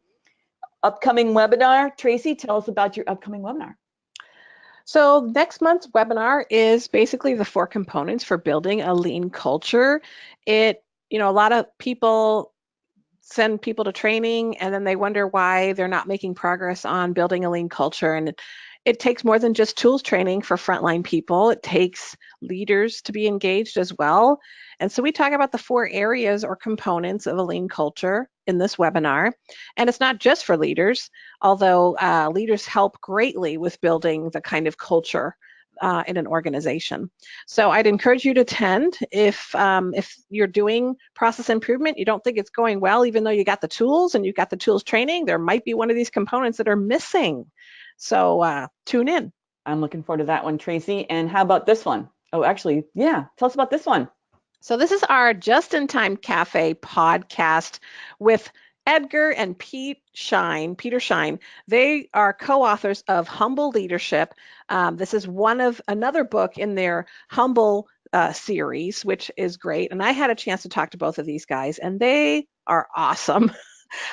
Upcoming webinar. Tracy, tell us about your upcoming webinar. So next month's webinar is basically the 4 components for building a lean culture. A lot of people send people to training and then they wonder why they're not making progress on building a lean culture. And it takes more than just tools training for frontline people. It takes leaders to be engaged as well. And so we talk about the 4 areas or components of a lean culture in this webinar. And it's not just for leaders, although leaders help greatly with building the kind of culture in an organization. So I'd encourage you to attend. If you're doing process improvement, you don't think it's going well, even though you got the tools and you got the tools training, there might be one of these components that are missing. So tune in. I'm looking forward to that one, Tracy. And how about this one? Oh, actually, yeah, tell us about this one. So this is our Just-in-Time Café podcast with Edgar and Peter Shine. They are co-authors of Humble Leadership. This is another book in their Humble series, which is great. And I had a chance to talk to both of these guys, and they are awesome.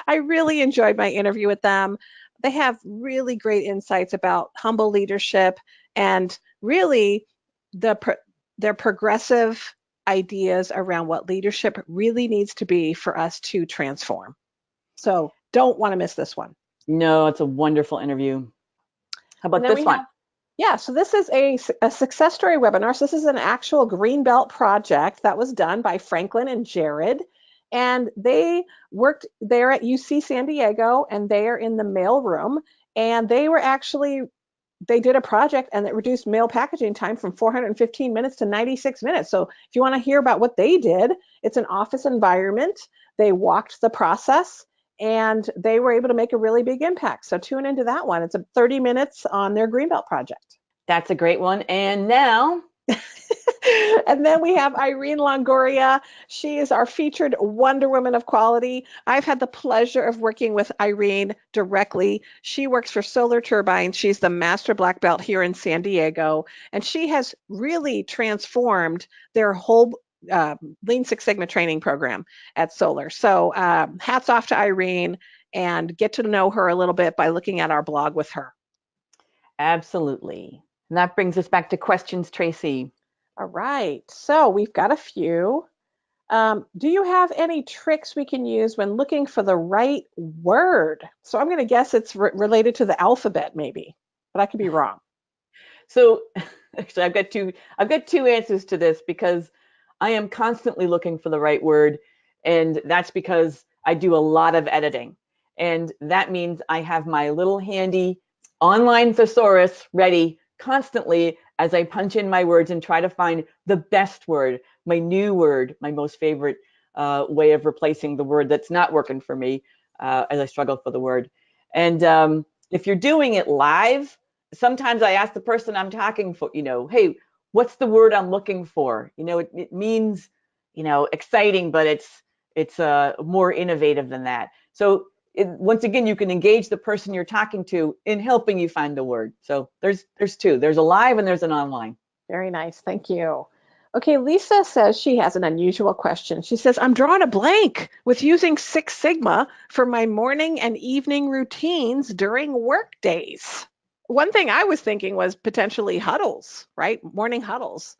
I really enjoyed my interview with them. They have really great insights about humble leadership and really their progressive ideas around what leadership really needs to be for us to transform. So don't want to miss this one. No, it's a wonderful interview. How about this one? So this is a success story webinar. So this is an actual Greenbelt project that was done by Franklin and Jared. And they worked there at UC San Diego, and they are in the mail room. And they did a project and it reduced mail packaging time from 415 minutes to 96 minutes. So if you want to hear about what they did, it's an office environment. They walked the process and they were able to make a really big impact. So tune into that one. It's 30 minutes on their Greenbelt project. That's a great one. And now... And then we have Irene Longoria. She is our featured Wonder Woman of Quality. I've had the pleasure of working with Irene directly. She works for Solar Turbine. She's the Master Black Belt here in San Diego. And she has really transformed their whole Lean Six Sigma training program at Solar. So hats off to Irene, and get to know her a little bit by looking at our blog with her. Absolutely. And that brings us back to questions, Tracy. All right, so we've got a few. Do you have any tricks we can use when looking for the right word? So I'm going to guess it's related to the alphabet, maybe, but I could be wrong. So actually, I've got two answers to this, because I am constantly looking for the right word, and that's because I do a lot of editing, and that means I have my little handy online thesaurus ready constantly as I punch in my words and try to find the best word, my new word, my most favorite way of replacing the word that's not working for me as I struggle for the word. And if you're doing it live, sometimes I ask the person I'm talking for, hey, what's the word I'm looking for? It means, exciting, but it's more innovative than that. So once again, you can engage the person you're talking to in helping you find the word. So there's two. There's a live and there's an online. Very nice. Thank you. Okay, Lisa says she has an unusual question. She says, I'm drawing a blank with using Six Sigma for my morning and evening routines during work days. One thing I was thinking was potentially huddles, right? Morning huddles.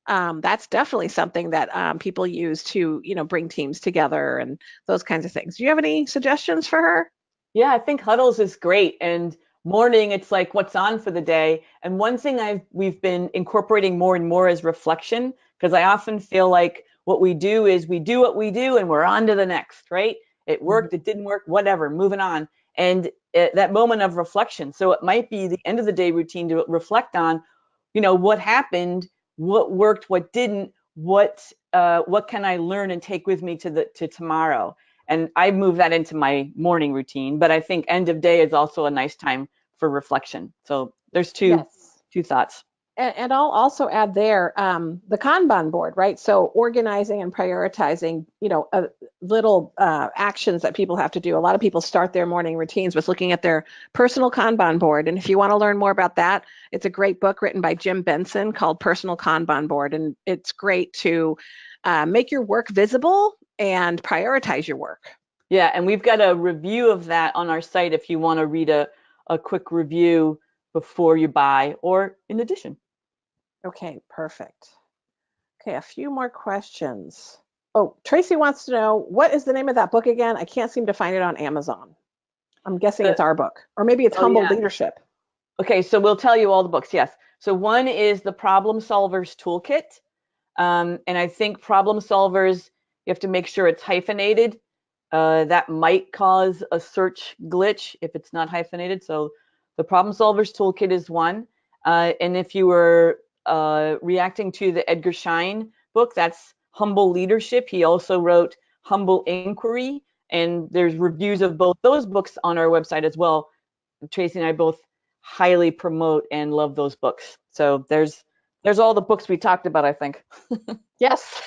That's definitely something that people use to, bring teams together and those kinds of things. Do you have any suggestions for her? Yeah, I think huddles is great. And Morning, it's like what's on for the day. And one thing we've been incorporating more and more is reflection, because I often feel like what we do is we do what we do and we're on to the next, right? It Mhm. worked, it didn't work, whatever, moving on. And that moment of reflection. So it might be the end of the day routine to reflect on, what happened, what worked, what didn't, what can I learn and take with me to tomorrow. And I move that into my morning routine, but I think end of day is also a nice time for reflection. So there's two Yes. thoughts. And I'll also add there the Kanban board, right? So organizing and prioritizing, little actions that people have to do. A lot of people start their morning routines with looking at their personal Kanban board. And if you want to learn more about that, it's a great book written by Jim Benson called Personal Kanban Board. And it's great to make your work visible and prioritize your work. Yeah, and we've got a review of that on our site if you want to read a quick review before you buy or in addition. Okay, perfect. Okay, a few more questions. Oh, Tracy wants to know, what is the name of that book again? I can't seem to find it on Amazon. I'm guessing Uh, it's our book, or maybe it's oh Humble yeah. Leadership. Okay, so we'll tell you all the books. Yes. So one is the Problem Solvers Toolkit, and I think Problem Solvers, you have to make sure it's hyphenated. That might cause a search glitch if it's not hyphenated. So the Problem Solvers Toolkit is one. And if you were reacting to the Edgar Schein book, that's Humble Leadership. He also wrote Humble Inquiry, and there's reviews of both those books on our website as well. Tracy and I both highly promote and love those books. So there's all the books we talked about, I think. Yes.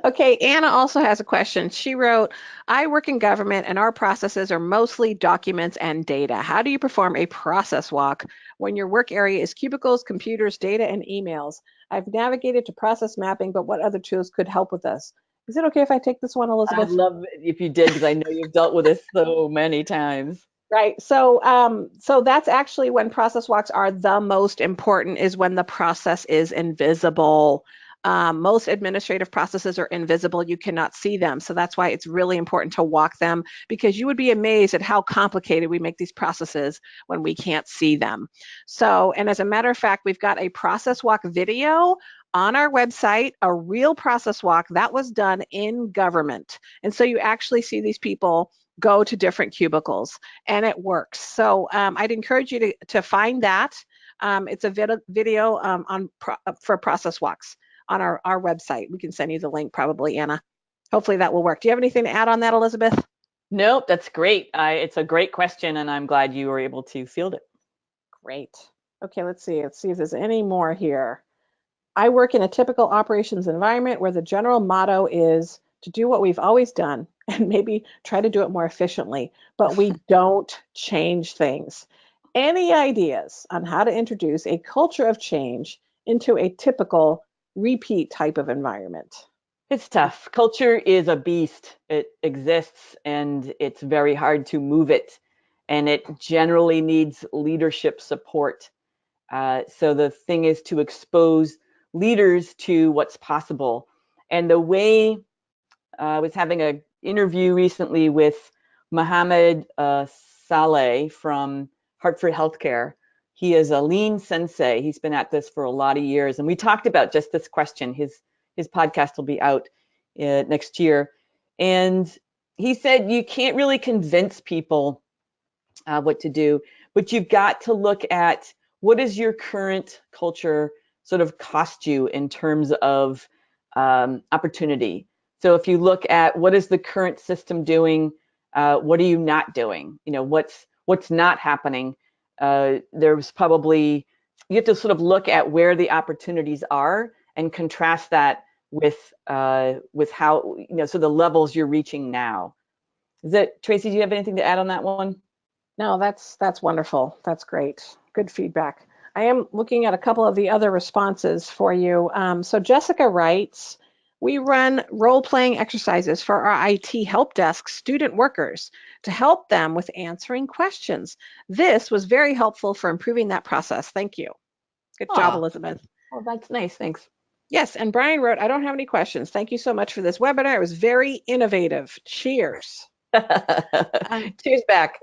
Okay, Anna also has a question. She wrote, I work in government and our processes are mostly documents and data. How do you perform a process walk when your work area is cubicles, computers, data, and emails? I've navigated to process mapping, but what other tools could help with this? Is it okay if I take this one, I'd Elizabeth? love it if you did, because I know you've dealt with this so many times. Right. So that's actually when process walks are the most important is when the process is invisible. Most administrative processes are invisible. You cannot see them. So that's why it's really important to walk them because you would be amazed at how complicated we make these processes when we can't see them. So, and as a matter of fact, we've got a process walk video on our website, a real process walk that was done in government. And so you actually see these people go to different cubicles and it works. So I'd encourage you to find that. It's a video for process walks on our website. We can send you the link probably, Anna. Hopefully that will work. Do you have anything to add on that, Elizabeth? Nope, that's great. It's a great question, and I'm glad you were able to field it. Great. Okay, let's see. Let's see if there's any more here. I work in a typical operations environment where the general motto is to do what we've always done and maybe try to do it more efficiently, but we don't change things. Any ideas on how to introduce a culture of change into a typical repeat type of environment? It's tough. Culture is a beast. It exists, and it's very hard to move it, and it generally needs leadership support. So the thing is to expose leaders to what's possible. And the way I was having an interview recently with Mohammed Saleh from Hartford Healthcare. He is a lean sensei. He's been at this for a lot of years. And we talked about just this question. His podcast will be out next year. And he said, you can't really convince people what to do, but you've got to look at what does your current culture sort of cost you in terms of opportunity. So if you look at what is the current system doing, what are you not doing? What's not happening. There's probably you have to sort of look at where the opportunities are and contrast that with how so the levels you're reaching now. Is that Tracy? Do you have anything to add on that one? No, that's wonderful. That's great. Good feedback. I am looking at a couple of the other responses for you. So Jessica writes, we run role-playing exercises for our IT help desk student workers to help them with answering questions. This was very helpful for improving that process. Thank you. Good job, Oh, Elizabeth. well, that's nice. Thanks. Yes, and Brian wrote, I don't have any questions. Thank you so much for this webinar. It was very innovative. Cheers. Um, Cheers back.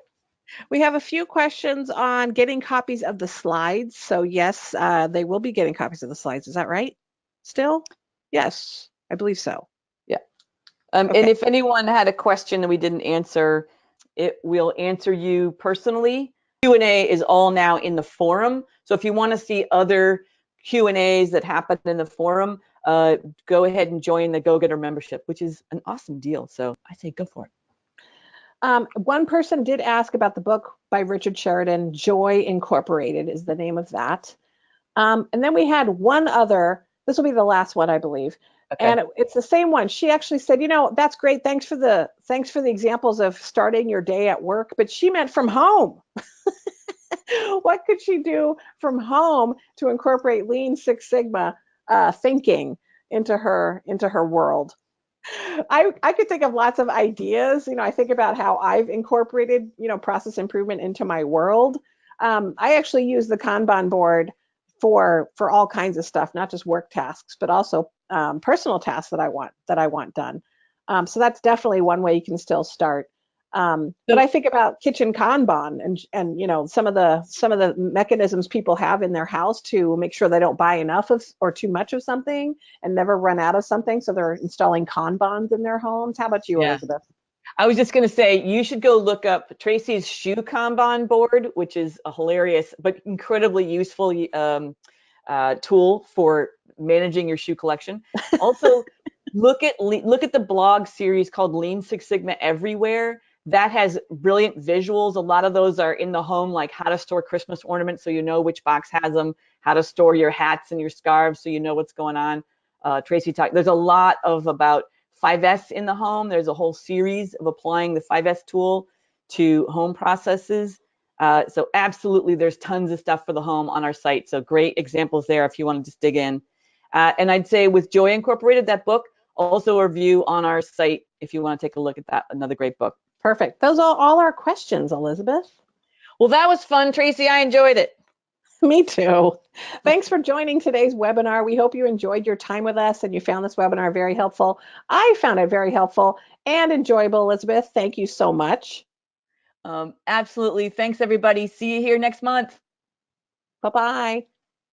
We have a few questions on getting copies of the slides. So yes, they will be getting copies of the slides. Is that right? Still? Yes, I believe so. Yeah. And Okay. if anyone had a question that we didn't answer, it will answer you personally. Q&A is all now in the forum. So if you want to see other Q&As that happen in the forum, go ahead and join the Go-Getter membership, which is an awesome deal. So I say go for it. One person did ask about the book by Richard Sheridan, Joy Incorporated is the name of that. And then we had one other, this will be the last one, I believe. Okay. And it's the same one. She actually said, that's great. Thanks for the examples of starting your day at work, but she meant from home. What could she do from home to incorporate Lean Six Sigma thinking into her world? I could think of lots of ideas. I think about how I've incorporated, process improvement into my world. I actually use the Kanban board for all kinds of stuff, not just work tasks, but also personal tasks that I want done. So that's definitely one way you can still start. But I think about kitchen Kanban and some of the mechanisms people have in their house to make sure they don't buy enough of or too much of something and never run out of something. So they're installing Kanbans in their homes. How about you, Yeah. Elizabeth? I was just going to say, you should go look up Tracy's shoe Kanban board, which is a hilarious but incredibly useful tool for managing your shoe collection. Also, look at the blog series called Lean Six Sigma Everywhere. That has brilliant visuals. A lot of those are in the home, like how to store Christmas ornaments so you know which box has them, how to store your hats and your scarves so you know what's going on. Tracy talked, there's a lot of about 5S in the home. There's a whole series of applying the 5S tool to home processes. So absolutely, there's tons of stuff for the home on our site. So great examples there if you want to just dig in. And I'd say with Joy Incorporated, that book, also a review on our site if you want to take a look at that. Another great book. Perfect. Those are all our questions, Elizabeth. Well, that was fun, Tracy. I enjoyed it. Me too. Thanks for joining today's webinar. We hope you enjoyed your time with us and you found this webinar very helpful. I found it very helpful and enjoyable, Elizabeth. Thank you so much. Absolutely. Thanks, everybody. See you here next month. Bye-bye.